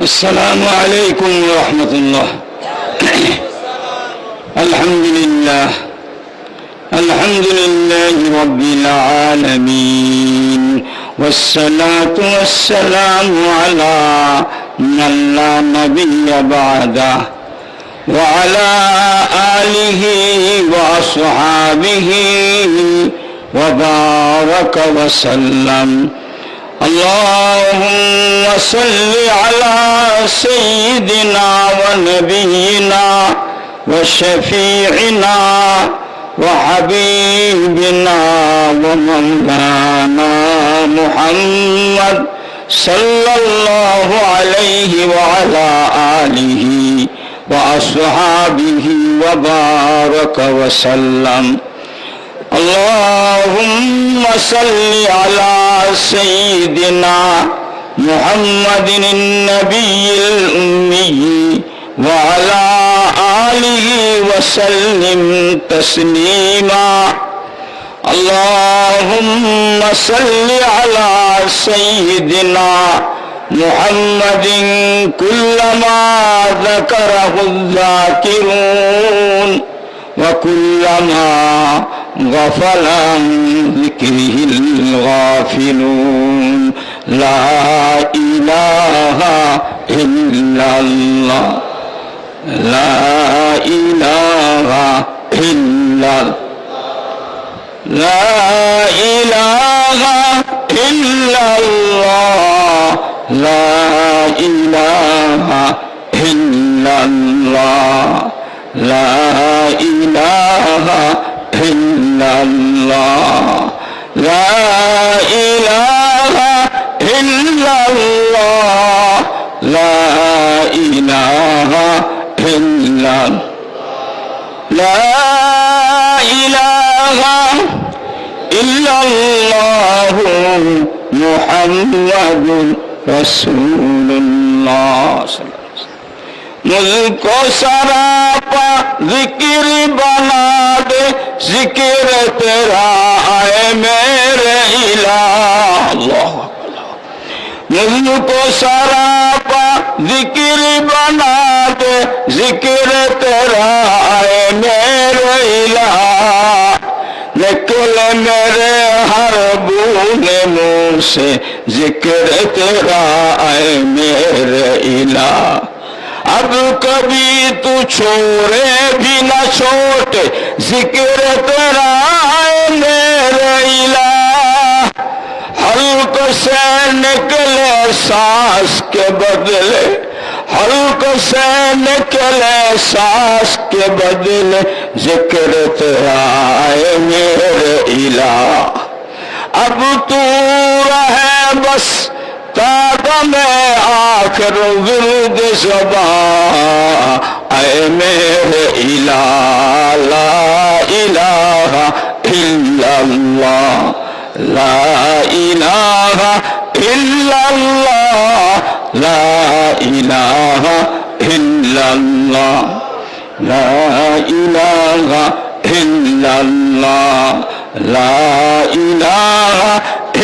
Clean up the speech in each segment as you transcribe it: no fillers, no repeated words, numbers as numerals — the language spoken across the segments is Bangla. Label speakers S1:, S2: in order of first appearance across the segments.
S1: السلام عليكم ورحمة الله. الحمد لله رب العالمين، والصلاة والسلام على من لا نبي بعده وعلى آله وأصحابه وبارك وسلم. اللهم صل على سيدنا ونبينا وشفيعنا وحبيبنا ومولانا محمد صلى الله عليه وعلى آله وأصحابه وبارك وسلم. اللهم صل على سيدنا محمد النبي الأمي وعلى آله وسلم تسليما. اللهم صل على سيدنا محمد كلما ذكره الذاكرون وكلما غفل عن ذكره الغافلون. لا إله إلا الله، لا إله إلا الله، لا إله إلا الله، لا إله إلا الله، لا إله إلا الله، لا إله إلا الله، لا إله إلا الله، لا إله إلا الله محمد رسول الله صلى الله عليه وسلم. मुझको सरापा जिक्र बना दे, जिक्र तेरा आए मेरे इलाह। अल्लाह मुझको सरापा जिक्र बना दे, जिक्र तेरा आए मेरे इलाह। निकले मेरे हर बूने मुंह से, जिक्र तेरा आए मेरे इलाह। अब कभी तू छोड़े भी न छोटे, जिक्र तेरा आए मेरे इलाह। हल्क से निकले सांस के बदले, हल्क से निकले सांस के बदले, जिक्र तेरा आए मेरे इलाह। अब तू रहे बस ताक़ा में आखिर विर्द ज़बा, आए मेरे इलाह। ला इलाहा इल्लल्लाह, ला इलाहा इल्लल्लाह, ला इलाहा इल्लल्लाह, ला इलाहा इल्लल्लाह, ला इलाहा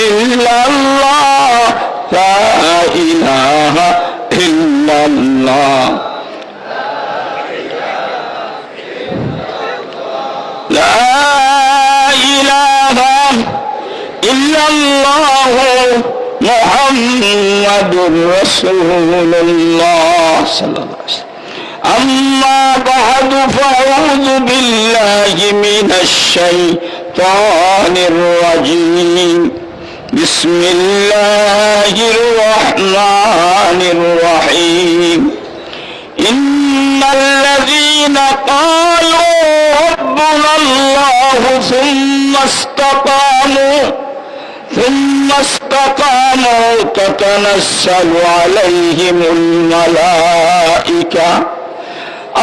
S1: इल्लल्लाह, ला इलाहा इल्लल्लाह, ला इलाहा इल्लल्लाह मुहम्मदुर रसूलुल्लाह सल्लल्लाहु अलैहि वसल्लम। अम्मा बअद फअऊज़ु बिल्लाहि मिनश शैतानिर रजीम। बिस्मिल्लाहिर रहमानिर रहीम। इन्नल्लज़ीना क़ालू रब्बुनल्लाहु ثم استقاموا تتنزل عليهم الملائكة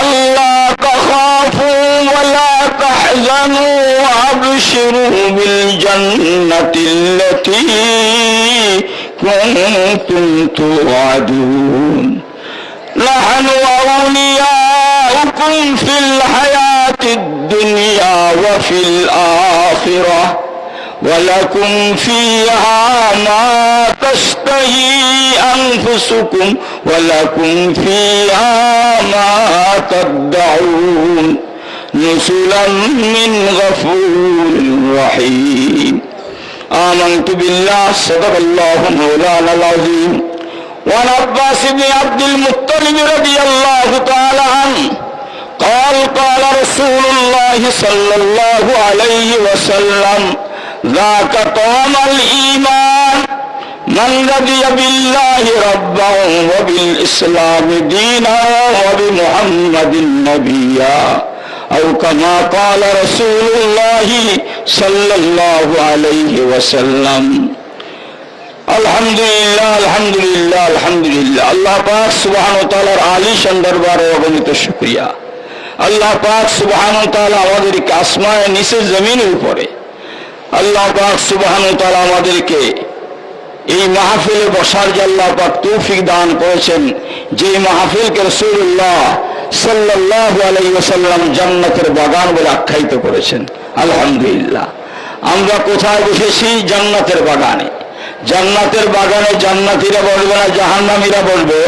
S1: ألا تخافوا ولا تحزنوا وأبشروا بالجنة التي كنتم توعدون. نحن أولياؤكم في الحياة الدنيا وفي الآخرة ولكم فيها ما تشتهي أنفسكم ولكم فيها ما تدعون نزلا من غفور رحيم آمنت بالله صدق الله مولانا العظيم وعن عباس بن عبد المطلب رضي الله تعالى عنه قال قال رسول الله صلى الله عليه وسلم ذاك طعم الإيمان من رضي بالله ربا وبالإسلام دينا وبمحمد نبيا أو كما قال رسول الله صلى الله عليه وسلم আলহামদুলিল্লাহ আলহামদুলিল্লাহ আলহামদুলিল্লাহ আল্লাহ পাক সুবহানাহু ওয়া তাআলার আলিশান দরবারে অগণিত শুকরিয়া। আল্লাহ পাক সুবহানাহু ওয়া তাআলা আমাদেরকে আসমানের নিচে জমিনের উপরে আল্লাহ পাক সুবহানাহু ওয়া তাআলা আমাদেরকে এই মাহফিলে বসার যে আল্লাহ পাক তৌফিক দান করেছেন, যে মাহফিলকে রাসূলুল্লাহ সাল্লাল্লাহু আলাইহি ওয়াসাল্লাম জান্নাতের বাগান বলে আখ্যায়িত করেছেন। আলহামদুলিল্লাহ আমরা কোথায় বসেছি? জান্নাতের বাগানে। জান্নাতের বাগানে জান্নাতীরা বলবে না জাহান্নামীরা বলবে?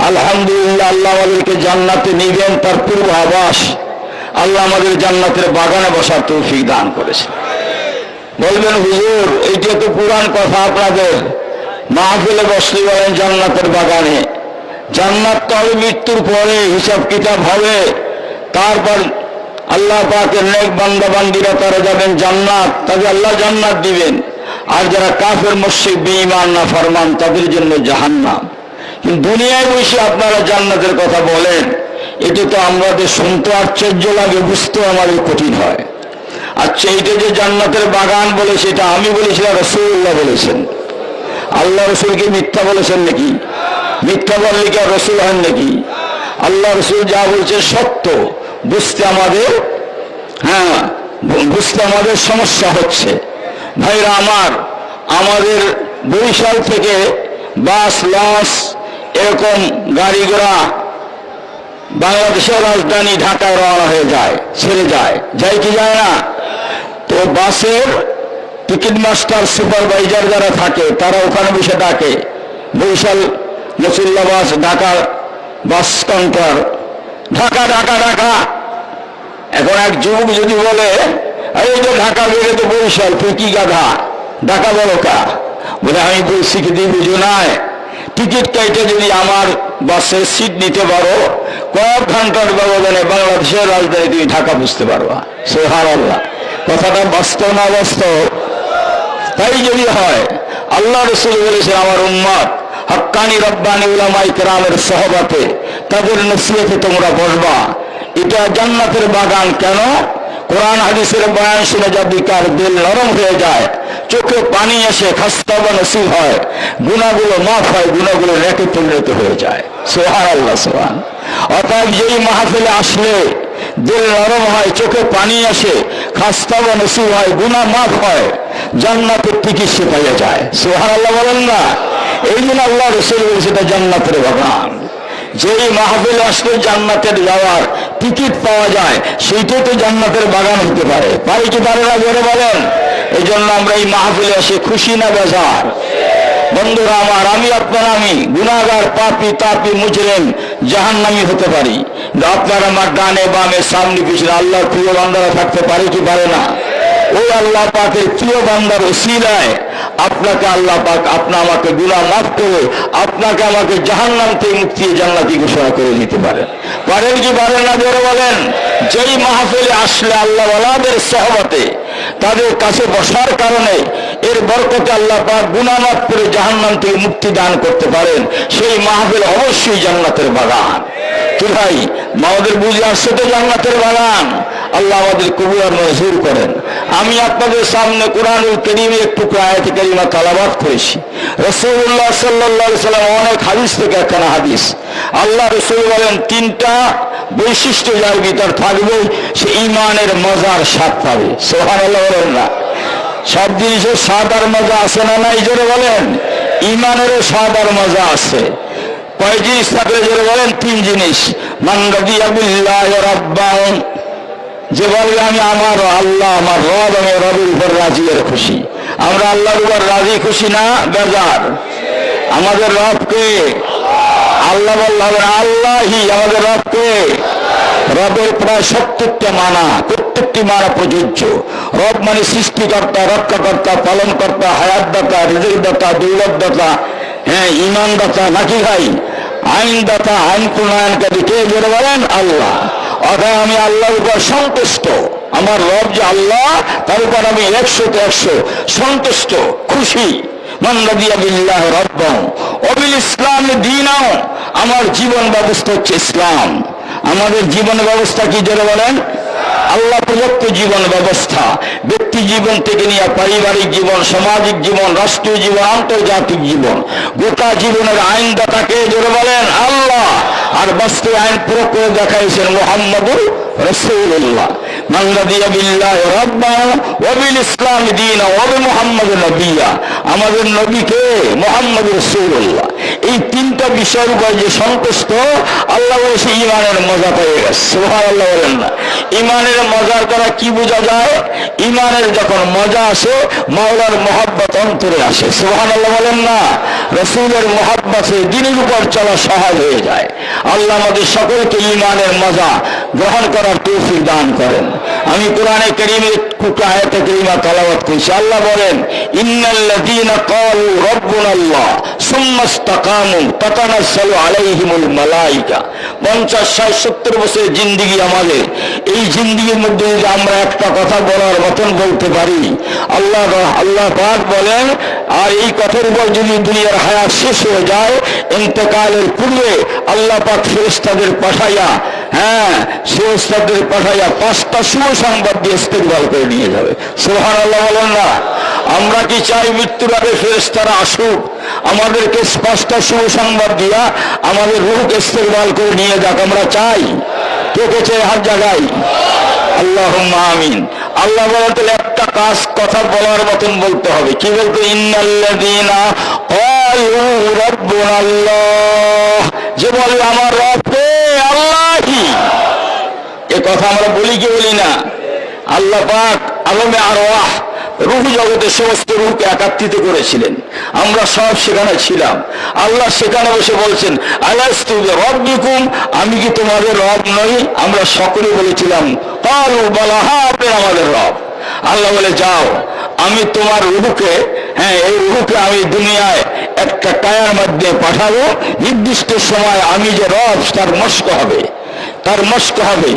S1: আলহামদুলিল্লাহ আল্লাহ আমাদেরকে জান্নাতে নিবেন তার পূর্বাভাস আল্লাহ আমাদের জান্নাতের বাগানে বসার তৌফিক দান করেছেন। বলবেন হুজুর এইটা তো পুরান কথা, আপনাদের মাহফিলে বসলে বলেন জান্নাতের বাগানে। জান্নাত তো হবে মৃত্যুর পরে, হিসাব কিতাব হবে, তারপর আল্লাহ পাকের নেক বান্দা বান্দিরা তারা যাবেন জান্নাত, তাদের আল্লাহ জান্নাত দিবেন। আর যারা কাফের মুশরিক বেঈমান নাফরমান তাদের জন্য জাহান্নাম। কিন্তু দুনিয়ায় বসে আপনারা জান্নাতের কথা বলেন, এটা তো আমাদের শুনতে আশ্চর্য লাগে, বুঝতে আমাদের কঠিন হয়। আচ্ছা এইটা যে জান্নাতের বাগান বলে সেটা আমি বলেছি না রাসূলুল্লাহ বলেছেন? আল্লাহ রসুলকে মিথ্যা বলেছেন নাকি? মিথ্যা বললে কি আর রসুল হন নাকি? আল্লাহ রসুল যা বলছে সত্য, বুঝতে আমাদের বুঝতে আমাদের সমস্যা হচ্ছে। ভাইরা আমার, আমাদের বরিশাল থেকে বাস লঞ্চ এরকম গাড়ি ঘোড়া বাংলাদেশের রাজধানী ঢাকায় রওনা হয়ে যায়, ছেড়ে যায়, যায় কি যায় না? তো বাসের টিকিট মাস্টার সুপারভাইজার যারা থাকে তারা ওখানে বসে ডাকে, বরিশাল নসুল্লাহ বাস, ঢাকা বাস কাউন্টার, ঢাকা ঢাকা ঢাকা। এখন এক যুবক যদি বলে এই যে ঢাকা বেড়ে তো বরিশাল, তুই কি গাধা ঢাকা বলো কা? বলে আমি বলছি কি দিয়ে বুঝো নাই, টিকিট কাইটে যদি আমার বাসের সিট নিতে পারো কয়েক ঘন্টার ব্যবধানে বাংলাদেশের রাজধানী তুমি ঢাকা বুঝতে পারবা। সুবহানাল্লাহ, কথাটা বাস্তব না বাস্তব? তাই যদি হয়, আল্লাহ রাসূল বলেছেন আমার উম্মত হক্কানি রব্বানি উলামায়ে কেরামের সহবতে তাদের নসিহতে তোমরা বসবা। এটা জান্নাতের বাগান। কেন? কোরআন হাদিসের বয়ান শুনে যদি কার দিল নরম হয়ে যায়, চোখে পানি এসে খাস্তাবা নসিব হয়, গুনাহগুলো মাফ হয়, গুনাহগুলো নেকে পরিণত হয়ে যায়। সুবহানাল্লাহ সুবহান। অতএব যেই মাহফিলে আসলে দিল নরম হয়, চোখে পানি আসে, খাস্তাবা নসিব হয়, গুনাহ মাফ হয়, জান্নাতের টিকিট সে পাইয়া যায়। সুবহানাল্লাহ বলেন না? এই জন্য আল্লাহ রাসূল বলেছে এটা জান্নাতের বাগান। যেই মাহফিলে আসলে জান্নাতের যাওয়ার টিকিট পাওয়া যায়, সেইটাই তো জান্নাতের বাগান হতে পারে। পারে কি পারে না জোরে বলেন? এই জন্য আমরা এই মাহফিলে এসে খুশি না বেজার? বন্ধুরা আমার, আমি গুনাহগার, পাপী, তাপী, মুজরিম, জাহান্নামী হতে পারি, আপনার আমার ডানে বামে সামনে পিছনে আল্লাহর প্রিয় বান্দারা থাকতে পারে কি পারে না? ওই আল্লাহ পাকের প্রিয় বান্দার ওসিলায় আপনাকে আল্লাহ পাক আমাকে গুনাহ মাফ করে আপনাকে আমাকে জাহান্নাম থেকে মুক্তি জান্নাতি ঘোষণা করে দিতে পারেন। পারেন কি পারেন না জোরে বলেন? যেই মাহফিলে আসলে আল্লাহ ওয়ালাদের সহবতে তাদের কাছে বসার কারণে এর বরকতে আল্লাহ পাক গুনাহ মাফ করে জাহান্নাম থেকে মুক্তি দান করতে পারেন, সেই মাহফিল অবশ্যই জান্নাতের বাগান। কি ভাই, আমাদের বুঝে আসছে তো জান্নাতের বাগান? আল্লাহ আমাদের কবুল আর মঞ্জুর করেন। আমি আপনাদের সামনে কোরআনুল কারীমের একটু আয়াত কারিমা তেলাওয়াত করেছি। রাসূলুল্লাহ সাল্লাল্লাহু আলাইহি ওয়াসাল্লাম অনেক হাদিস থেকে একখানা হাদিস। আল্লাহ রাসূল বলেন তিনটা বৈশিষ্ট্য যার ভিতর থাকবে সে ঈমানের মজার স্বাদ পাবে। সুবহানাল্লাহ বলেন না? সব জিনিসের স্বাদ আর মজা আছে না নাই জোরে বলেন? ঈমানেরও স্বাদ আর মজা আছে। কয় জিনিস থাকলে জোরে বলেন? তিন জিনিস। মান রাদিয়া বিল্লাহি রাব্বান, যে বলবে আমি আমার আল্লাহ আমার রব, আমি রবের উপর রাজি আর খুশি। আমরা আল্লাহর উপর রাজি খুশি না বেজার? আমাদের রবকে আল্লাহ বললে হবে না, আল্লাহই আমাদের রবকে। রবের প্রায় 70টা মানা, প্রত্যেকটি মানা প্রযোজ্য। রব মানে সৃষ্টিকর্তা, রক্ষাকর্তা, পালনকর্তা, হায়াতদাতা, রিজিকদাতা, দৌলতদাতা, হ্যাঁ ইমানদাতা, নাকি ভাই আইনদাতা, আইন প্রণয়নকারী কে জোরে বলেন? আল্লাহ। অর্থাৎ আমি আল্লাহর উপর সন্তুষ্ট, আমার রব যে আল্লাহ তার উপর আমি 100তে 100 সন্তুষ্ট, খুশি। মান রাদিয়া বিল্লাহ রাব্বান ওয়া বিল ইসলাম দীনাও, আমার জীবন ব্যবস্থা হচ্ছে ইসলাম। আমাদের জীবন ব্যবস্থা কি জোরে বলেন? আল্লাহ প্রদত্ত জীবন ব্যবস্থা, ব্যক্তি জীবন থেকে নিয়ে পারিবারিক জীবন, সামাজিক জীবন, রাষ্ট্রীয় জীবন, আন্তর্জাতিক জীবন, গোটা জীবনের আইনদাতাকে জোরে বলেন আল্লাহ। আর বাস্তবে আইন প্রয়োগ করে দেখাইছেন মুহাম্মদুর রাসূলুল্লাহ। মান রাদিয়া বিল্লাহি রাব্বান ওয়া বিল ইসলাম দীনাও ওয়া বিমুহাম্মাদিন নাবিয়্যা, আমাদের নবীকে মুহাম্মদুর রাসূলুল্লাহ। এই তিনটা বিষয়ের উপর যে সন্তুষ্ট, আল্লাহ বলেছে ঈমানের মজা পেয়ে গেছে। সুবহানাল্লাহ বলেন না? ঈমানের মজার দ্বারা কি বোঝা যায়? ঈমানের যখন মজা আসে মাওলার মহব্বত অন্তরে আসে। সুবহানাল্লাহ বলেন না? রাসূলের মহব্বতে দ্বীনের উপর চলা সহজ হয়ে যায়। আল্লাহ আমাদের সকলকে ঈমানের মজা গ্রহণ করার তৌফিক দান করেন। আমি কোরআনে কারীমে কুটা আয়াতে কারীমা তেলাওয়াত করেছি। আল্লাহ বলেন ইন্নাল্লাযীনা ক্বালু রাব্বুনাল্লাহ সুম্মা ইসতাকামু তাতানাজ্জালু আলাইহিমুল মালায়েকা। 50, 60, 70 বছরের জিন্দেগি আমাদের, এই জিন্দেগির মধ্যে যদি আমরা একটা কথা বলার মতন বলতে পারি, আল্লাহ পাক বলেন আর এই কথার উপর যদি দুনিয়ার হায়াত শেষ হয়ে যায়, ইন্তেকালের পূর্বে আল্লাহ পাক ফেরেশতাদের পাঠাইয়া, হ্যাঁ ফেরেশতাদের পাঠাইয়া 5টা শুভ সংবাদ দিয়ে ইস্তেকবাল করে নিয়ে যাবে। সুবহানাল্লাহ বলেন না? আমরা কি চাই মৃত্যুর আগে ফেরেশতারা আসুক, আমাদেরকে 5টা শুভ সংবাদ দিয়া আমাদের রূহকে ইস্তেকবাল করে নিয়ে যাক? আমরা চাই। কে কে চাই? হাত জাগাই। আল্লাহুম্মা আমিন। আল্লাহ বলেন তাহলে একটা কাজ কথা বলার মতন বলতে হবে। কি বলতে? ইন্নাল্লাযীনা ক্বালু রাব্বুনাল্লাহ, যে বলে আমার রবকে আল্লাহই। এ কথা আমরা বলি কি বলি না? আল্লাহ পাক আলমে আরওয়াহ রূহ জগতের সমস্ত রূহকে একত্রিত করেছিলেন, আমরা সব সেখানে ছিলাম। আল্লাহ সেখানে বসে বলছেন আলাস্তু বিরাব্বিকুম, আমি কি তোমাদের রব নই? আমরা সকলে বলেছিলাম ক্বালু বালা, হ্যাঁ আপনি আমাদের রব। আল্লাহ বলে যাও, আমি তোমার রূহকে, হ্যাঁ এই রূহকে আমি দুনিয়ায় একটা কায়ার মধ্যে পাঠাবো, নির্দিষ্ট সময় আমি যে রব তার মস্ক হবে, তার মস্ক হবে।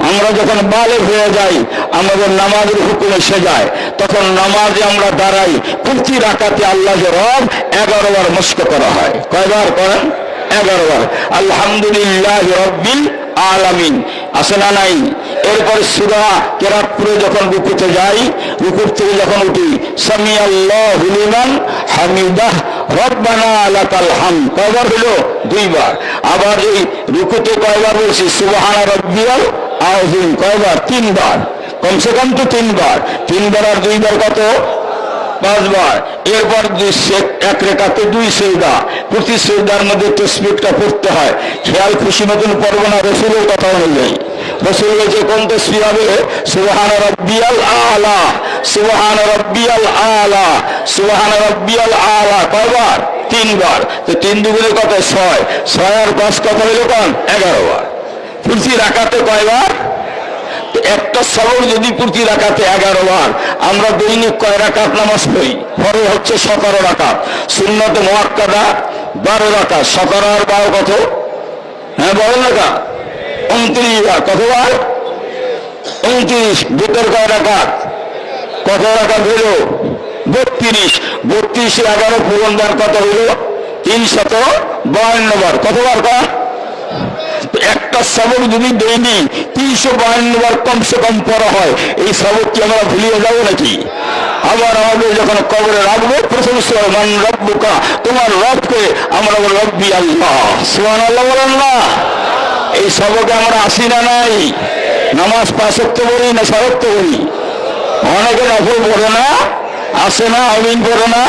S1: আমরা যখন বালেগ হয়ে যাই, আমাদের নামাজের হুকুম এসে যায়, তখন নামাজে আমরা দাঁড়াই, প্রতি রাকাতে আল্লাহ যে রব 11 বার মস্ক করা হয়। কয়বার করেন? 11 বার। আলহামদুলিল্লাহ রাব্বিল আলামিন আছে না নাই? এরপর সূরা কেরাত পড়ে যখন রুকুতে যাই, রুকুর থেকে যখন উঠি সামি আল্লাহু লিমান হামিদাহ রব্বানা লাকাল হামদ, কয়বার হলো? 2 বার। আবার এই রুকুতে কয়বার বলছি সুবহান রাব্বিয়াল আযীম, কয়বার? 3 বার। কমসে কম তো 3 বার। 3 বার আর 2 বার কত? 5 বার। এরপর এক রেখাতে 2 সেজদা, প্রতি সেজদার মধ্যে তাসবিহটা পড়তে হয়। খেয়াল খুশি মতন পড়বো না, রাসূলের কথা অনুযায়ী। রাসূল বলেছে কোন তাসবিহ হবে? সুবহান রাব্বিয়াল আলা, সুবহান রাব্বিয়াল আলা, সুবহান রাব্বিয়াল আলা। কয়বার? 3 বার। তো 3 দুগুণে কত? 6। 6 আর 5 কত হলো? কোন? 11 বার। প্রতি রাকাতে কয়বার? একটা সবক যদি প্রতি রাকাতে 11 বার, আমরা দৈনিক কয় রাকাত নামাজ পড়ি? ফরজ হচ্ছে 17 রাকাত, সুন্নাতে মুআক্কাদা 12 রাকাত। 17 আর 12 কত? হ্যাঁ বলেন না কা? 29 বার। কতবার? 29। ভিতর কয় রাকাত? কত রাকাত হইল? 32। 32 এ 11 পূরণদান কত হইল? 352 বার। কতবার কয়? একটা সবক যদি দৈনিক 352 বার কমসে কম পড়া হয়, এই সবক কি আমরা ভুলিয়ে যাবো নাকি? আবার আমাদের যখন কবরে রাখবো, প্রথম সূরা মান রাব্বুকা, তোমার রবকে আমরা বলবো রব্বি আল্লাহ। সুবহানাল্লাহ বলেন না? এই সবকে আমরা আসি না নাই? নামাজ 5 ওয়াক্ত পড়ি না 6 ওয়াক্ত পড়ি? অনেকে নফল পড়ে না, আসে না, আমিন পড়ে না,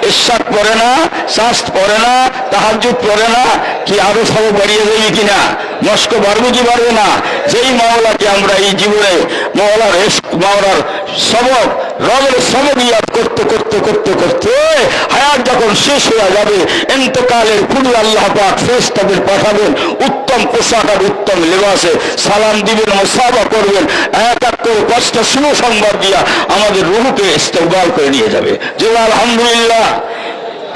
S1: ইশরাক পড়ে না, শাস্ত পড়ে না, তাহাজ্জুদ পড়ে না। কি আরো সব বাড়িয়ে দেবে কিনা? মস্ক পারবে কি পারবে না? যেই মাওলাকে আমরা এই জীবনে মাওলার সবক রবের সবক ইয়াদ করতে করতে করতে করতে হায়াত যখন শেষ হয়ে যাবে, ইন্তকালের পূর্বে আল্লাহ পাক ফেরেশতাদের পাঠাবেন উত্তম পোশাক আর উত্তম লেবাসে, সালাম দিবেন, মুসাফা করবেন, এক এক করে 5টা শুভ সংবাদ দিয়া আমাদের রূহকে ইস্তেকবাল করে নিয়ে যাবে। যে আলহামদুলিল্লাহ,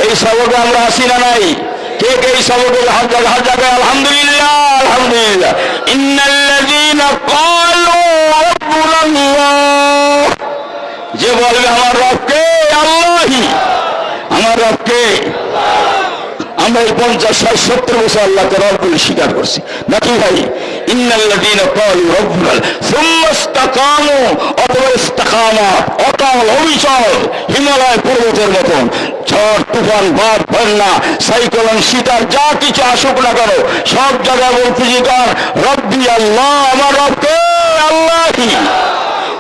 S1: এই সবকে আমরা আসি না নাই? কে কে এই সবকে হাত জায়গায় আলহামদুলিল্লাহ আলহামদুলিল্লাহ। ইন্নাল্লাযীনা ক্বালু রাব্বুনাল্লাহ, যে বলবে আমার রবকে আল্লাহি, আমার রবকে, আমরা এই 50, 60, 70 বছর আল্লাহকে রব বলে স্বীকার করছি নাকি ভাই? ইন্নাল্লাযীনা ক্বালু রাব্বুনা সুম্মা ইসতাকামু, অথবা ইস্তিকামাত, অটল অবিচল হিমালয় পর্বতের মতন, ঝড় তুফান বাদ বন্যা সাইক্লোন শীতার যা কিছু আসুক না কেন সব জায়গায় বলতেছি কার? রব্বি আল্লাহ, আমার রবকে আল্লাহি।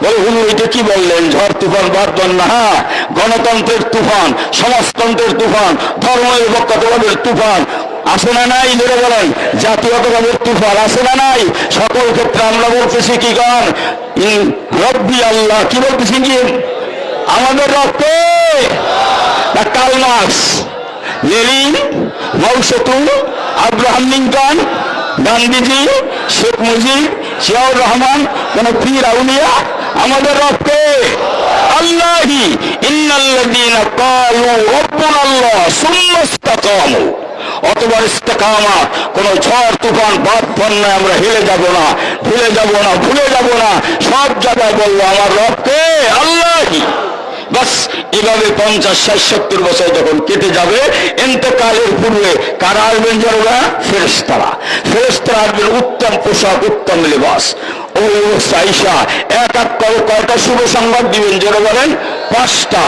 S1: বলে হুজুর এটা কি বললেন? ঝড় তুফান বাদ বন্যা, হ্যাঁ, গণতন্ত্রের তুফান, সমাজতন্ত্রের তুফান, ধর্মনিরপেক্ষতাবাদের তুফান আছে না নাই? ধরে বলেন, জাতীয়তাবাদের তুফান আছে না নাই? সকল ক্ষেত্রে আমরা বলতেছি কি গান? রব্বি আল্লাহ। কি বলতেছি? কি আমাদের রবকে? কার্ল মার্কস, লেনিন, মাও Zedong, Abraham Lincoln, Gandhiji, Sheikh Mujib, Ziaur Rahman, কোন পীর আউলিয়া? আমাদের রবকে আল্লাহি। ইন্নাল্লাযীনা ক্বালু রাব্বুনাল্লাহ সুম্মা ইসতাকামু, অথবা ইস্তিকামাত, কোন ঝড় তুফান বাদ বন্যায় আমরা হেলে যাব না, ভুলে যাব না, ভুলে যাব না, সব জায়গায় বলবো আমার রবকে আল্লাহি। বাস এভাবে 50, 60, 70 বছর যখন কেটে যাবে, ইন্তেকালের পূর্বে কারা আসবেন? যারা ফেরেশতারা। ফেরেশতারা আসবেন উত্তম পোশাক, উত্তম লেবাস। ও সাইশা এক এক করে কয়টা শুভ সংবাদ দিবেন? যারা বলেন 5টা।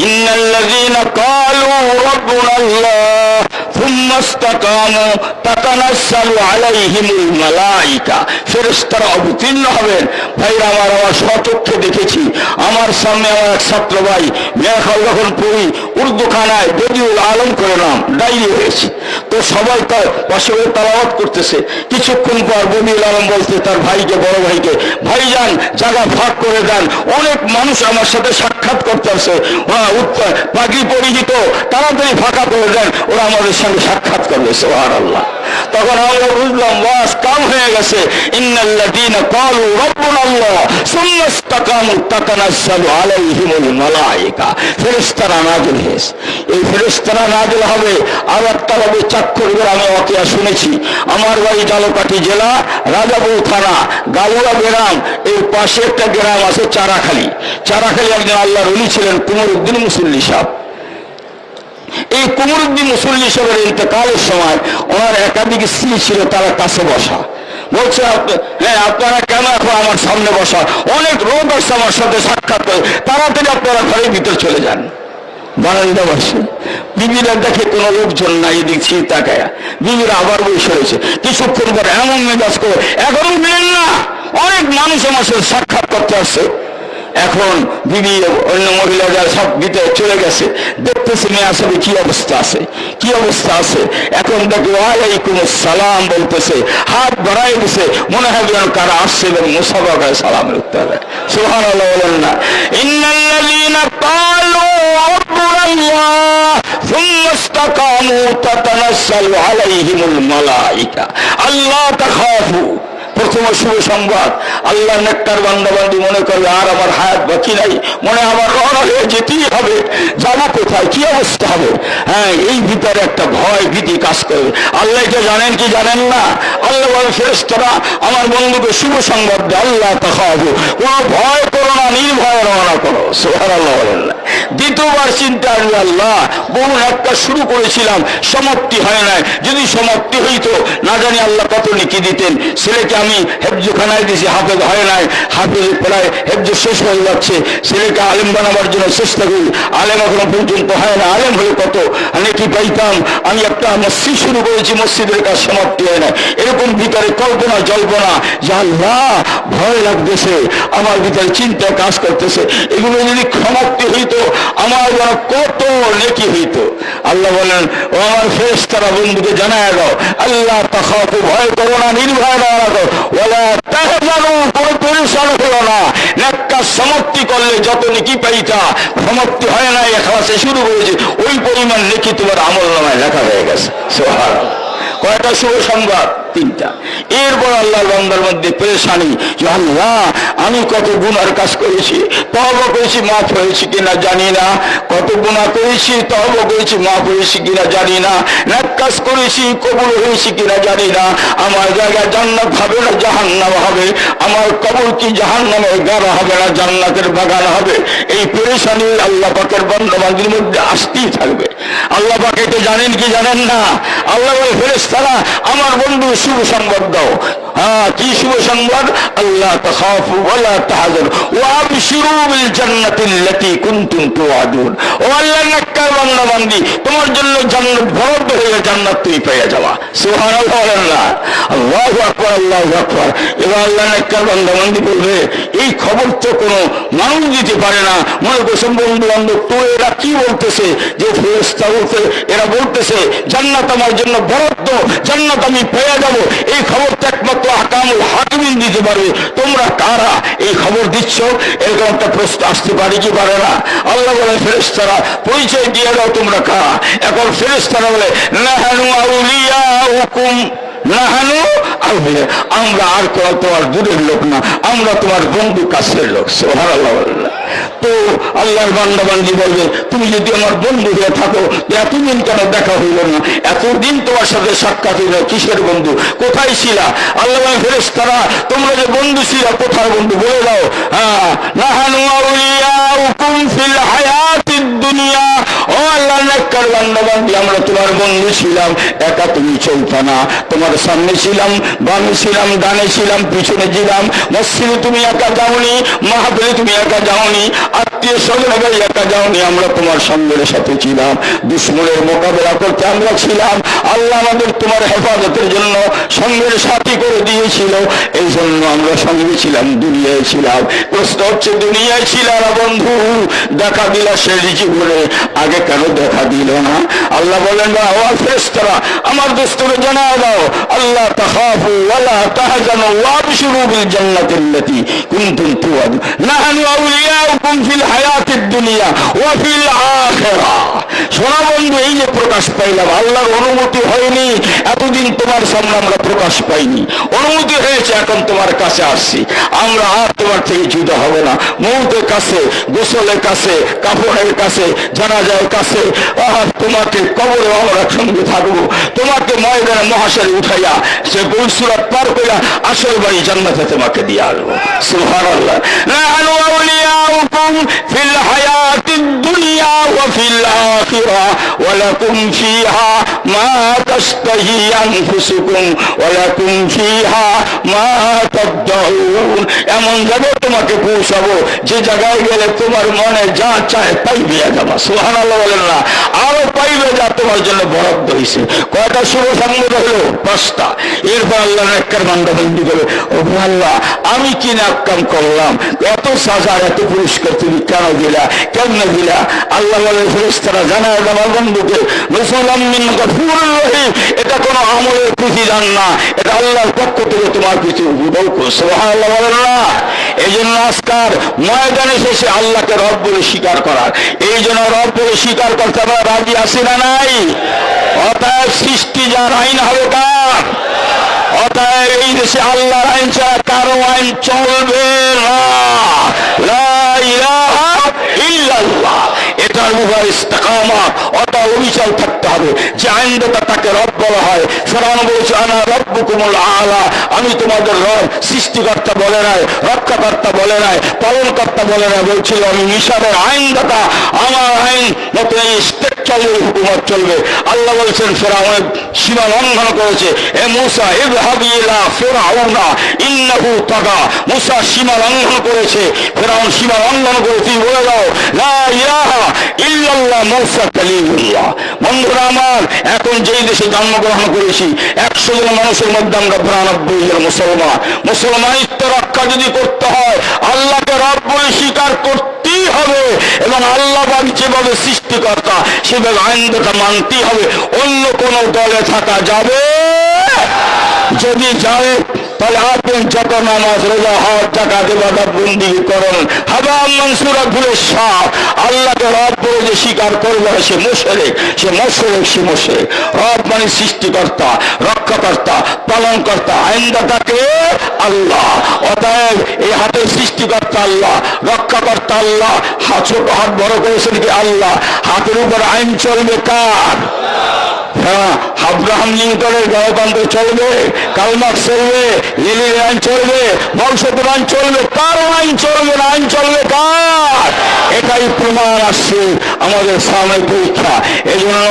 S1: ইন্নাল্লাযীনা ক্বালু রাব্বুনাল্লাহ সুম্মা ইসতাকামু তাতানাজ্জালু আলাইহিমুল মালায়েকা, ফেরেশতারা অবতীর্ণ হবেন। ভাইরা আমার স্বচক্ষে দেখেছি। আমার সামনে আমার এক ছাত্র ভাই মেয়াখাল যখন পড়ি উর্দু খানায় বদিউল আলম করে নাম ডায়রি হয়েছে, তো সবাই তার পাশে তালাওয়াত করতেছে। কিছুক্ষণ পর বদিউল আলম বলতে তার ভাইকে, বড় ভাইকে, ভাইজান জায়গা ফাঁক করে দেন, অনেক মানুষ আমার সাথে সাক্ষাৎ করতে আসে, পাগড়ি পরিহিত, তাড়াতাড়ি ফাঁকা করে দেন, ওরা আমাদের সঙ্গে সাক্ষাৎ করবে। সুবহানাল্লাহ। তখন আমরা বুঝলাম বাস কাম হয়ে গেছে। ইন্নাল্লাযীনা ক্বালু রাব্বুনাল্লাহ সুম্মা ইসতাকামু তাতানাজ্জালু আলাইহিমুল মালায়েকা, ফেরেশতারা নাযিল হয়েছে। এই ফেরেশতারা নাযিল হবে। আর একটা হবে চাক্ষুর গ্রামে ওয়াকিয়া শুনেছি। আমার বাড়ি জালকাঠি জেলা, রাজাপুর থানা, গালুয়া গ্রাম, এর পাশে একটা গ্রাম আছে চারাখালী। চারাখালী একজন আল্লাহর ওলি ছিলেন কুমরউদ্দিন মুসল্লি সাহেব। এই কুমরউদ্দিন মুসল্লি সাহেবের ইন্তেকালের সময় ওনার একাধিক স্ত্রী ছিল, তারা কাছে বসা। বলছে হ্যাঁ আপনারা কেন এখন আমার সামনে বসা? অনেক লোক আসছে আমার সাথে সাক্ষাৎ করে, তাড়াতাড়ি আপনারা ঘরের ভিতরে চলে যান। বারান্দা বসে বিবিরা দেখে কোনো লোকজন নাই, এদিক ছিঁড়ে তাকায়। বিবিরা আবার বসে রয়েছে। কিছুক্ষণ পর এমন মেজাজ করে, এখনো মিলেন না, অনেক মানুষ আমার সাথে সাক্ষাৎ করতে আসছে। এখন বিবি অন্য মহিলা যারা সব ভিতরে চলে গেছে, দেখতেছে মেয়ে আসলে কি অবস্থা আছে, কি অবস্থা আছে। এখন দেখে ওয়ালাইকুম আসসালাম বলতেছে, হাত বাড়াই দিছে, মনে হয় যেন কারা আসছে এবং মুসাফা করে সালামের উত্তর দেয়। সুবহানাল্লাহ বলেন না? ইন্নাল্লাযীনা ক্বালু রাব্বুনাল্লাহ সুম্মা ইসতাকামু তাতানাজ্জালু আলাইহিমুল মালায়েকা আল্লা তাখাফু। প্রথম শুভ সংবাদ, আল্লাহ নেককার বান্দাবান্দি মনে করবে আর আমার হায়াত বাকি নাই, মনে আমার রওনা হয়ে যেতেই হবে, যাবো কোথায়, কি অবস্থা হবে। হ্যাঁ, এই ভিতরে একটা ভয় ভীতি কাজ করবে। আল্লাহ এটা জানেন কি জানেন না? আল্লাহ বলে ফেরেশতারা আমার বন্ধুকে শুভ সংবাদ দেয়, আল্লাহ তাখাফু, কোনো ভয় করো না, নির্ভয়ে রওনা করো। সুবহানাল্লাহ বলেন না? দ্বিতীয়বার চিন্তা আসবে, আল্লাহ বহু একটা শুরু করেছিলাম, সমাপ্তি হয় নাই, যদি সমাপ্তি হইতো না জানি আল্লাহ কত নেকি দিতেন। ছেলেকে আমি আমি হেফজখানায় দিয়েছি, হাফেজ হয় নাই, হাফেজ প্রায় হেফজ শেষ হয়ে যাচ্ছে, ছেলেকে আলেম বানাবার জন্য চেষ্টা করি, আলেম এখনো পর্যন্ত হয় না। আলেম হলে কত কি পাইতাম। আমি একটা মসজিদ শুরু করেছি, মসজিদের কাজ সমাপ্তি হয় না। এরকম ভিতরে কল্পনা জল্পনা যে আল্লাহ ভয় লাগতেছে, আমার ভিতরে চিন্তা কাজ করতেছে, এগুলো যদি সমাপ্তি হইতো আমার যেন কত নেকি হইতো। আল্লাহ বলেন, ও আমার ফেরেশতারা বন্ধুকে জানায় দাও, আল্লাহ তাখাফু, ভয় করো না, নির্ভয় না রাখো, ওয়ালা তাহজানু, কোনো পেরেশান হলো না। নেক কাজ সমাপ্তি করলে যত নেকি পাইতা, সমাপ্তি হয় না, ইখলাসে শুরু করেছে, ওই পরিমাণ নেকি তোমার আমলনামায় লেখা হয়ে গেছে। সুবহানাল্লাহ। কয়টা শুভ সংবাদ? তিনটা। এরপর আল্লাহর বান্দার মধ্যে পেরেশানি যে আল্লাহ আমি কত গুনার কাজ করেছি, তওবা করেছি, মাফ হয়েছে কিনা জানি না, কত গুনাহ করেছি, তওবা করেছি, মাফ হয়েছে কিনা জানি না, নেক কাজ করেছি, কবুল হয়েছে কিনা জানি না, আমার জায়গায় জান্নাত হবে না জাহান্নাম হবে, আমার কবর কি জাহান্নামের গাড়া হবে না জান্নাতের বাগান হবে। এই পেরেশানি আল্লাহ পাকের বান্দা বান্দির মধ্যে আসতেই থাকবে। আল্লাহ পাক এটা জানেন কি জানেন না? আল্লাহ বলে, ফেরেশতারা আমার বন্ধু শুভ সংবাদ দাও। কি শুভ সংবাদ? আল্লাহ তাখাফু ওয়ালা তাহজানু ওয়া আবশিরু বিল জান্নাতিল্লাতী কুনতুম তুআদুন। ও আল্লাহর নেককার বান্দা বান্দি, তোমার জন্য জান্নাত বরাদ্দ হয়ে জান্নাত তুমি পেয়ে যাবা। সুবহানাল্লাহ, আল্লাহু আকবার, আল্লাহু আকবার। এবার আল্লাহর নেককার বান্দা বান্দি বলবে, এই খবর তো কোনো মানুষ দিতে পারে না। মনে করছেন বন্ধু বান্ধব, তো এরা কি বলতেছে যে ফেরেশতা বলতে, এরা বলতেছে জান্নাত আমার জন্য বরাদ্দ, জান্নাত আমি পেয়ে যাবো। এই খবর তো একমাত্র আহকামুল হাকিমিন দিতে পারবে। তোমরা কারা এই খবর দিচ্ছ? এরকম একটা প্রশ্ন আসতে পারে কি পারে না? আল্লাহ বলে, ফেরেশতারা পরিচয় দিয়ে দাও তোমরা কারা। এখন ফেরেশতারা বলে, নাহানু আউলিয়াউকুম, নাহানু আউলিয়া, আমরা আর তোমার দূরের লোক না, আমরা তোমার বন্ধু কাছের লোক। সুবহানাল্লাহ। তো আল্লাহর বান্দা বান্দি বলবে, তুমি যদি আমার বন্ধু হয়ে থাকো, এতদিন কেন দেখা হইল না? এতদিন তোমার সাথে সাক্ষাৎ হইল, কিসের বন্ধু? কোথায় ছিলা? আল্লাহ বলে, ফেরেশতারা তোমরা যে বন্ধু ছিলা, কোথায় বন্ধু বলে দাও। নাহানু আউলিয়াউকুম ফিল হায়াতিদ দুনিয়া, ও আল্লাহর নেককার বান্দা বান্দি, আমরা তোমার বন্ধু ছিলাম। একা তুমি চলতা না, তোমার সামনে ছিলাম, বামে ছিলাম, ডানে ছিলাম, পিছনে ছিলাম। মসজিদে তুমি একা যাওনি, মাহফিলে তুমি একা যাওনি, আত্মীয় স্বজন ভাই একা যাওনি, আমরা তোমার সঙ্গের সাথে ছিলাম। দুশ্মনের মোকাবেলা করতে আমরা ছিলাম। আল্লাহ আমাদের তোমার হেফাজতের জন্য সঙ্গের সাথী করে দিয়েছিল, এই জন্য আমরা সঙ্গে ছিলাম, দুনিয়ায় ছিলাম। প্রশ্ন হচ্ছে, দুনিয়ায় ছিল না বন্ধু, দেখা দিল শেষ জীবনে, আগে কেন দেখা দিল না? আল্লাহ বলেন, ও ফেরেশতারা আমার দোস্তরে জানায় দাও, আল্লাহ তাখাফু ওয়ালা তাহজানু ওয়া আবশিরু বিল জান্নাতিল্লাতী কুনতুম তুআদুন, নাহানু আউলিয়াউকুম ফিল হায়াতিদ দুনিয়া ওয়া ফিল আখিরাহ। শোনা বন্ধু, এই যে প্রকাশ পাইলাম, আল্লাহর অনুমতি হয়নি, এতদিন তোমার সামনে আমরা প্রকাশ পাইনি, অনুমতি হয়েছে, এখন তোমার কাছে আসছি, আমরা আর তোমার থেকে জুদা হব না। মউতের কাছে, গোসলের কাছে, কাফনের কাছে, জানাজার কাছে, আর তোমাকে কবরে আমরা সঙ্গে থাকবো, তোমাকে ময়দানে মহাশারে উঠাইয়া সে বলসুরাত পার কইরা আসল বাড়ি জান্নাতে তোমাকে দিয়ে আসবো। সুবহানাল্লাহ। নাহানু আউলিয়াউকুম ফিল হায়াতিদ দুনিয়া ওয়া ফিল আখিরাহ ওয়া লাকুম ফিহা মা তাশতাহি আনফুসুকুম ওয়া লাকুম ফিহা মা তাদউন। এমন জায়গায় তোমাকে পৌঁছাবো যে জায়গায় গেলে তোমার মনে যা চায় তাই পেয়ে যাবা। সুবহানাল্লাহ বলেন না? আরো পাইবে যা তোমার জন্য বরাদ্দ হয়েছে। কয়টা শুভ সংবাদ হলো? 5টা। এরপর আল্লাহ নেককার বান্দা বান্দি বলে, ও আল্লাহ আমি কি নাকাম করলাম, এত সাজা এত পুরস্কার তুমি কেন দিলা, কেমনে দিলা? আল্লাহ বলে, ফেরেশতারা জানায় আমার বন্ধুকে, নুজুলাম মিন গফুরির রহিম, এটা কোনো আমলের প্রতিদান না, এটা আল্লাহর পক্ষ থেকে তোমার কিছু বরকত। সুবহানাল্লাহ বলেন না? এই জন্য আজকার ময়দানে শেষে আল্লাহকে রব বলে স্বীকার করার, এই জন্য রব বলে স্বীকার করতে আমরা রাজি আছি না নাই? অতএব সৃষ্টি যার আইন হবে কার? অতএব এই দেশে আল্লাহর আইন ছাড়া কারো আইন চলবে না। লা ইলাহা ইল্লাল্লাহ, এটার উপর ইস্তেকামত, অটল অবিচল থাকতে হবে। যে আইনদাতা তাকে রব বলা হয়। ফিরআউন বলেছে, আনা রব্বুকুমুল আলা, আমি তোমাদের রব। সৃষ্টিকর্তা বলে নাই, রক্ষাকর্তা বলে নাই, পালনকর্তা বলে নাই, বলছিল আমি মিশরের আইনদাতা, আমার আইন মতো এই চলবে, হুকুমত চলবে। আল্লাহ বলছেন ফেরাউন সীমা লঙ্ঘন করেছে, এ মূসা ইযহাবি ইলা ফিরআউনা ইন্নাহু তাগা। মূসা সীমা লঙ্ঘন করেছে, ফেরাউন সীমা লঙ্ঘন করে, তুই বলে দাও লা ইলাহা ইল্লাল্লাহ মুসা কালিমুল্লাহ। বন্ধুরা আমার, এখন যেই দেশে জন্মগ্রহণ করেছি 100 জন মানুষের মধ্যে আমরা 92 জন মুসলমান। মুসলমানিত্ব রক্ষা যদি করতে হয় আল্লাহকে রব বলে স্বীকার করতেই হবে এবং আল্লাহ পাক যেভাবে সৃষ্টিকর্তা সেভাবে আইনটা মানতেই হবে। অন্য কোন দলে থাকা যাবে, যদি যায় তাহলে আপনি যত নামাজ রোজা হজ যাকাত ইবাদত বন্দেগী করেন হাবা মনসুরা ভুলে সাপ আল্লাহকে রব বলে যে স্বীকার করবে সে মুশরিক, সে মুশরিক, সে মুশরিক। রব মানে সৃষ্টিকর্তা, রক্ষাকর্তা, পালনকর্তা, আইনদাতাকে আল্লাহ। অতএব এই হাতের সৃষ্টিকর্তা আল্লাহ, রক্ষাকর্তা আল্লাহ, ছোট হাত বড় করেছেন কি আল্লাহ। হাতের উপর আইন চলবে কার? হ্যাঁ, আব্রাহাম লিঙ্কনের গণতন্ত্র চলবে, কালমার্ক্স চলবে, লেনিনের আইন চলবে, বংশোত্তর আইন চলবে, কার আইন চলবে না? আইন চলবে কার? এটাই প্রমাণ আসছে আমাদের সামনে পরীক্ষা। এই জন্য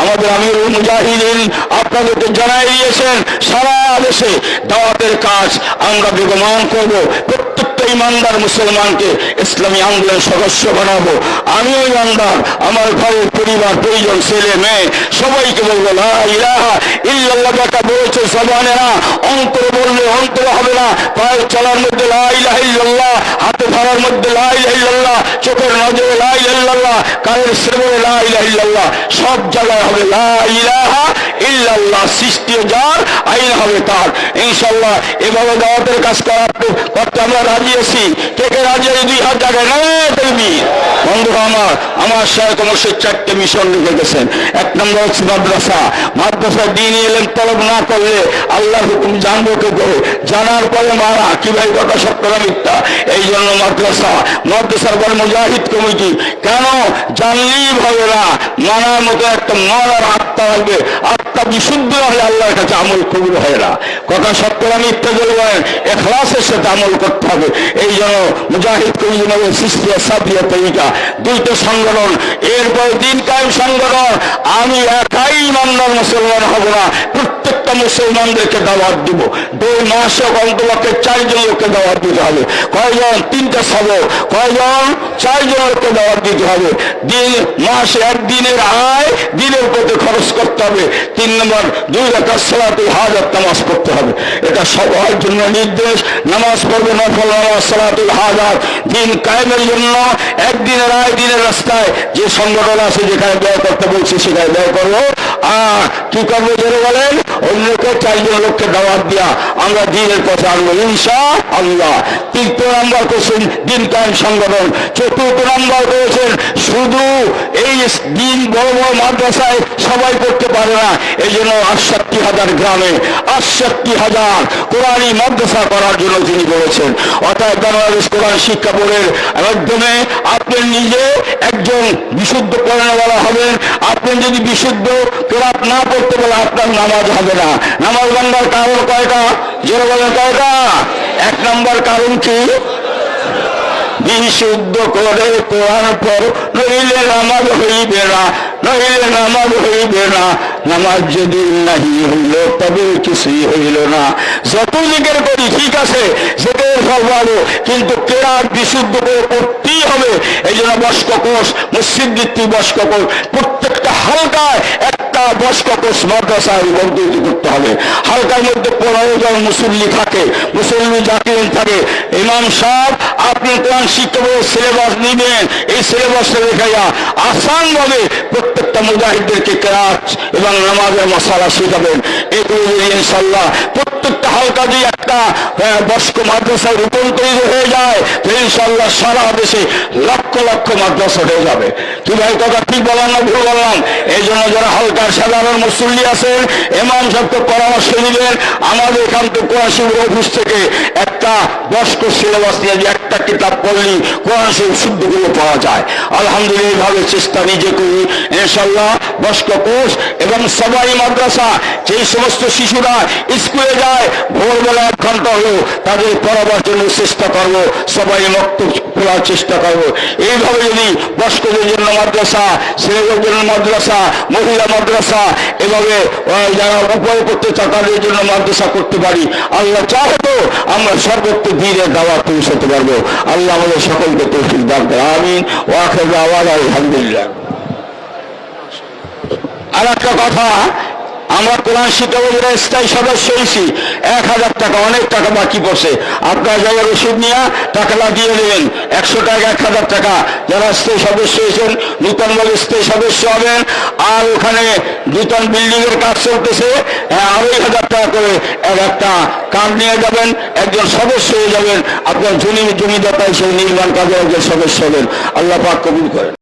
S1: আমাদের আমিরুল মুজাহিদিন আপনাদেরকে জানাই দিয়েছেন সারা দেশে দাওয়াতের কাজ আমরা বেগমান করব। প্রত্যেকটা ইমানদার মুসলমানকে ইসলামী আন্দোলন সদস্য বানাবো। আমিও ইমানদার, আমার ঘরের পরিবার, পরিজন, ছেলে মেয়ে সবাইকে বলবো লা ইলাহা ইল্লাল্লাহ। কথা বলছে জবানে না, অন্তরে বললে অন্তর হবে না। পায়ের চলার মধ্যে লা ইলাহা ইল্লাল্লাহ, হাতে ধরার মধ্যে লা ইলাহা ইল্লাল্লাহ, চোখের নজরে লা ইলাহা ইল্লাল্লাহ, কানের শ্রবণে লা ইলাহা ইল্লাল্লাহ, সব জায়গায় হবে লা ইলাহা ইল্লাল্লাহ। সৃষ্টিও যার, আইন হবে তার। ইনশাআল্লাহ এভাবে দাওয়াতের কাজ করতে আমরা রাজি আছি। কে কে রাজি আছে? 2 হাত জায়গায় না দেখবি। বন্ধুরা আমার শায়খ মুর্শিদ 4টে মিশন লিখে গেছেন। 1 নম্বর হচ্ছে মাদ্রাসা। মাদ্রাসা দ্বীনি ইলম তলব না করলে আল্লাহর হুকুম জানবো কে করে? জানার পরে মারা কি ভাই কথা সত্য না মিথ্যা? এই জন্য মাদ্রাসার পরে মুজাহিদ কমিটি। কেন? জানলেই হবে না, মানার মতো একটা মরার আত্মা লাগবে। আত্মা বিশুদ্ধ হলে আল্লাহর কাছে আমল কবুল হয় না। কথা সত্য না মিথ্যা বলবেন, ইখলাসের সাথে আমল করতে হবে। এই জন্য মুজাহিদ কমিটি মানে সৃষ্টি সাবিয়া তরিকা 2টা সংগঠন। এরপরে দিন কায়েম সংগঠন। আমি একাই ইমানদার মুসলমান হব না, প্রত্যেকটা মুসলমানদেরকে দাওয়াত দিব। 2 মাসে অন্তপক্ষে 4 জন লোককে দাওয়াত দিতে হবে। কয়জন? 3টা সবক। কয়জন? 4 জন লোককে দাওয়াত দিতে হবে। মাসে 1 দিনের আয় দিনের প্রতি খরচ করতে হবে। 3 নম্বর 2 রাকাত সালাতুল হাজাত নামাজ পড়তে হবে। এটা সবার জন্য নির্দেশ। নামাজ পড়বে, নফল নামাজ সালাতুল হাজাত। দিন কায়েমের জন্য 1 দিনের আয় দিনের রাস্তায় যে সংগঠন আছে যেখানে ব্যয় করতে বলছি সেখানে ব্যয় করবো। আর কি করবো জেনে বলেন? অন্যকে 4 জন লোককে দাওয়াত দিয়া আমরা দিনের পথে আনবো ইনশাআল্লাহ। 3 নম্বর করেছেন দিন কায়েম সংগঠন। 4 নম্বর করেছেন শুধু এই দিন বড় বড় মাদ্রাসায় সবাই করতে পারে না, এই জন্য 68,000 গ্রামে 68,000 কোরআনী মাদ্রাসা করার জন্য তিনি বলেছেন। অর্থাৎ বাংলাদেশ কোরআন শিক্ষা বোর্ডের মাধ্যমে আপনি নিজে একজন বিশুদ্ধ কোরআনওয়ালা হবেন। আপনি যদি বিশুদ্ধ কেরাত না পড়তে বলে আপনার নামাজ হবে না। নামাজ ভাঙার কারণ কয়টা? জোরে বলেন কয়টা? 1 নম্বর কারণ কি? বিশুদ্ধ করে কোরআন পড়, নইলে নামাজ হইবে না, নইলে নামাজ হইবে না। নামাজ যদি নাহি হইল তবে কিছুই হইল না। যত জিকির করি ঠিক আছে, জিকির সব ভালো, কিন্তু কেরাত বিশুদ্ধ করে পড়তেই হবে। এই জন্য বস্ক কোষ, মসজিদ ভিত্তিক বস্ক কোষ, প্রত্যেকটা হালকায় একটা বস্ক কোষ মাদ্রাসায় বন্ধুত করতে হবে। হালকার মধ্যে 15 জন মুসল্লি থাকে, মুসল্লি জাকিরিন থাকে। ইমাম সাহেব আপনি কোরআন শিক্ষা বোর্ডের সিলেবাস নিবেন, এই সিলেবাসটা দেখাইয়া আসানভাবে প্রত্যেকটা মুজাহিদদেরকে কেরাত এবং নামাজের মশালা শিখাবেন। এগুলো যদি ইনশাআল্লাহ প্রত্যেকটা হালকা দিয়ে একটা বস্ক মাদ্রাসায় রূপান্তরিত হয়ে যায় তো ইনশাআল্লাহ সারা দেশে লক্ষ লক্ষ মাদ্রাসা হয়ে যাবে। কি ভাই কথা ঠিক বললাম না ভুল বললাম? এই জন্য যারা হালকার সাধারণ মুসল্লি আছেন ইমাম সাহেবকে পরামর্শ দিবেন। আমাদের এখান থেকে কোরআন শিক্ষা অফিস থেকে একটা বস্ক সিলেবাস নিয়ে যে একটা কিতাব পড়লি কোরআন শিক্ষা শুদ্ধগুলো পাওয়া যায়। আলহামদুলিল্লাহ এইভাবে চেষ্টা নিজে করি ইনশাআল্লাহ। বস্ক কোর্স এবং সবাই মাদ্রাসা, যেই সমস্ত শিশুরা স্কুলে যায় ভোরবেলা 1 ঘন্টা হলো তাদের পড়াবার জন্য চেষ্টা করবো। সবাই মক্তব খোলার চেষ্টা করব। এইভাবে যদি বয়স্কদের জন্য মাদ্রাসা, ছেলেদের জন্য মাদ্রাসা, মহিলা মাদ্রাসা, এভাবে যারা উপায় করতে চায় তাদের জন্য মাদ্রাসা করতে পারি, আল্লাহ চাহে তো আমরা সর্বত্র দ্বীনের দাওয়াত পৌঁছাতে পারবো। আল্লাহ আমাদের সকলকে তৌফিক দান করে। আমিন ওয়া আখিরু দাওয়ানা আলহামদুলিল্লাহ। আর একটা কথা, আমরা কোরআন শিক্ষা বোর্ডের স্থায়ী সদস্য হয়েছি, 1000 টাকা, অনেক টাকা বাকি পড়ছে। আপনারা যারা রসিদ নিয়ে টাকা লাগিয়ে দেবেন, 100 টাকা, 1000 টাকা। যারা স্থায়ী সদস্য হয়েছেন নূতনভাবে স্থায়ী সদস্য হবেন। আর ওখানে নূতন বিল্ডিং এর কাজ চলতেছে, 2,500 টাকা করে একটা কার্ড নিয়ে যাবেন, একজন সদস্য হয়ে যাবেন। আপনার জমিদাতা হিসেবে নির্মাণ কাজে একজন সদস্য হবেন। আল্লাহ পাক কবুল করেন।